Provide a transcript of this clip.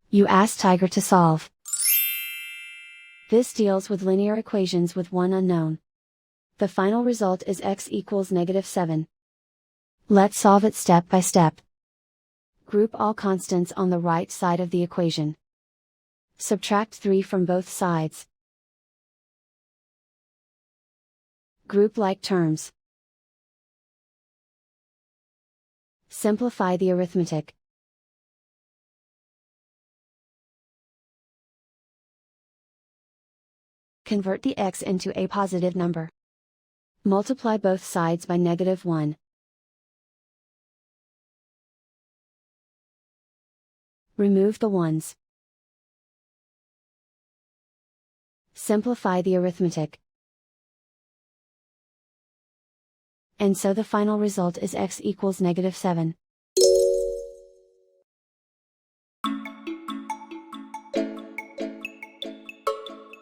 You ask Tiger to solve. This deals with linear equations with one unknown. The final result is x equals -7. Let's solve it step by step. Group all constants on the right side of the equation. Subtract 3 from both sides. Group like terms. Simplify the arithmetic. Convert the x into a positive number. Multiply both sides by -1. Remove the ones. Simplify the arithmetic. And so the final result is x equals -7.